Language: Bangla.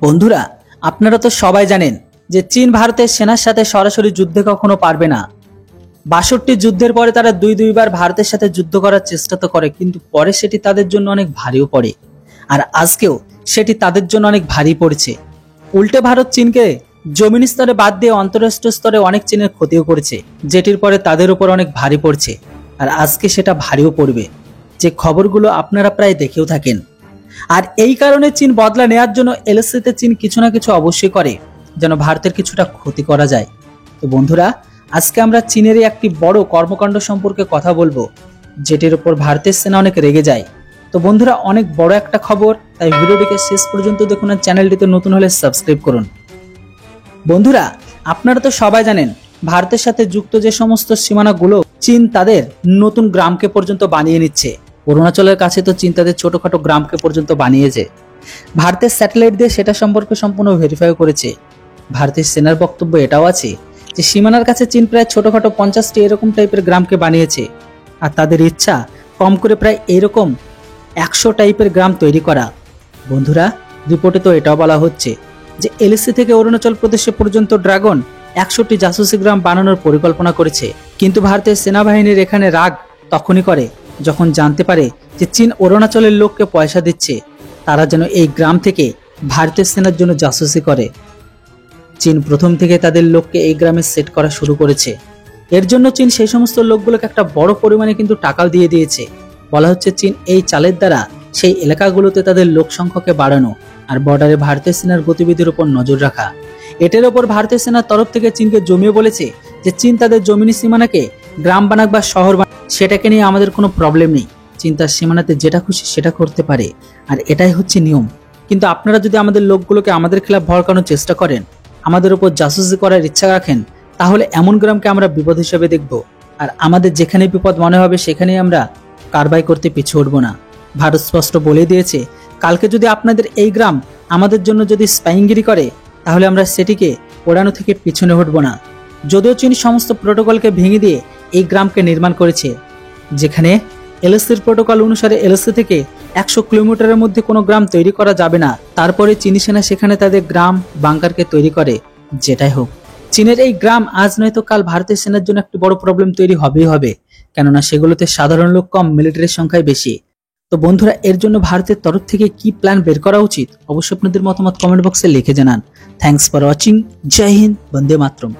বন্ধুরা, আপনারা তো সবাই জানেন যে চীন ভারতের সেনার সাথে সরাসরি যুদ্ধে কখনো পারবে না। ৬২ যুদ্ধের পরে তারা দুইবার ভারতের সাথে যুদ্ধ করার চেষ্টা তো করে, কিন্তু পরে সেটি তাদের জন্য অনেক ভারীও পড়ে। আর আজকেও সেটি তাদের জন্য অনেক ভারী পড়েছে। উল্টে ভারত চীনকে জমিন স্তরে বাদ দিয়ে আন্তঃরাষ্ট্রীয় স্তরে অনেক চীনের ক্ষতিও করেছে, যেটির পরে তাদের উপর অনেক ভারী পড়ছে। আর আজকে সেটা ভারীও পড়বে, যে খবরগুলো আপনারা প্রায় দেখেও থাকেন। আর এই কারণে চীন বদলা নেওয়ার জন্য এলএসসিতে চীন কিছু না কিছু অবশ্যই করে, যেন ভারতের কিছুটা ক্ষতি করা যায়। তো বন্ধুরা, আজকে আমরা চীনের একটি বড় কর্মকাণ্ড সম্পর্কে কথা বলবো, যেটির উপর ভারতের সেনা অনেক রেগে যায়। তো বন্ধুরা, অনেক বড় একটা খবর, তাই ভিডিওটিকে শেষ পর্যন্ত দেখুন আর চ্যানেলটিতে নতুন হলে সাবস্ক্রাইব করুন। বন্ধুরা, আপনারা তো সবাই জানেন ভারতের সাথে যুক্ত যে সমস্ত সীমানাগুলো চীন তাদের নতুন গ্রামকে পর্যন্ত বানিয়ে নিচ্ছে। অরুণাচলের কাছে তো চীন তাদের ছোটখাটো গ্রামকে পর্যন্ত বানিয়েছে। ভারতের স্যাটেলাইট দিয়ে সেটা সম্পর্কে সম্পূর্ণ ভেরিফাই করেছে। ভারতের সেনার বক্তব্য এটাও আছে যে সীমানার কাছে চীন প্রায় ছোটখাটো 50টি এরকম টাইপের গ্রামকে বানিয়েছে, আর তাদের ইচ্ছা কম করে প্রায় এরকম 100 টাইপের গ্রাম তৈরি করা। বন্ধুরা, রিপোর্টে তো এটাও বলা হচ্ছে যে এলএসসি থেকে অরুণাচল প্রদেশে পর্যন্ত ড্রাগন 100টি জাসুসি গ্রাম বানানোর পরিকল্পনা করেছে। কিন্তু ভারতের সেনাবাহিনীর এখানে রাগ তখনই করে যখন জানতে পারে যে চীন অরুণাচলের লোককে পয়সা দিচ্ছে তারা যেন এই গ্রাম থেকে ভারতের সেনার জন্য জাসুসি করে। চীন প্রথম থেকে তাদের লোককে এই গ্রামে সেট করা শুরু করেছে। এর জন্য চীন সেই সমস্ত লোকগুলোকে একটা বড় পরিমাণে কিন্তু টাকাও দিয়ে দিয়েছে। বলা হচ্ছে চীন এই চালের দ্বারা সেই এলাকাগুলোতে তাদের লোক সংখ্যাকে বাড়ানো আর বর্ডারে ভারতের সেনার গতিবিধির উপর নজর রাখা। এটার উপর ভারতের সেনার তরফ থেকে চীনকে জমিয়ে বলেছে যে চীন তাদের জমিনি সীমানাকে গ্রাম বানাক বা শহর বানাক, সেটাকে নিয়ে আমাদের কোনো প্রবলেম নেই। চীন তার সীমানাতে যেটা খুশি সেটা করতে পারে, আর এটাই হচ্ছে নিয়ম। কিন্তু আপনারা যদি আমাদের লোকগুলোকে আমাদের খেলাফ ভড়কানোর চেষ্টা করেন, আমাদের উপর জাসুসি করার ইচ্ছা রাখেন, তাহলে এমন গ্রামকে আমরা বিপদ হিসেবে দেখব, আর আমাদের যেখানে বিপদ মনে হবে সেখানেই আমরা কারবাই করতে পিছু উঠব না। ভারত স্পষ্ট বলে দিয়েছে, কালকে যদি আপনাদের এই গ্রাম আমাদের জন্য যদি স্পাইংগিরি করে, তাহলে আমরা সেটিকে ওড়ানো থেকে পিছনে হটব না। যদিও চীন সমস্ত প্রোটোকলকে ভেঙে দিয়ে এই গ্রামকে নির্মাণ করেছে, যেখানে এলএসসির প্রোটোকল অনুসারে এলএসসি থেকে 100 কিলোমিটারের মধ্যে কোনো গ্রাম তৈরি করা যাবে না। তারপরে চীনি সেনা সেখানে তাদের গ্রাম বাংকারকে তৈরি করে। যেটাই হোক, চীনের এই গ্রাম আজ নয়তো কাল ভারতের সেনার জন্য একটি বড় প্রবলেম তৈরি হবেই হবে, কেননা সেগুলোতে সাধারণ লোক কম, মিলিটারির সংখ্যায় বেশি। তো বন্ধুরা, এর জন্য ভারতের তরফ থেকে কি প্ল্যান বের করা উচিত, অবশ্যই আপনাদের মতামত কমেন্ট বক্সে লিখে জানান। Thanks for watching. জয় হিন্দ, বন্দে মাতরম।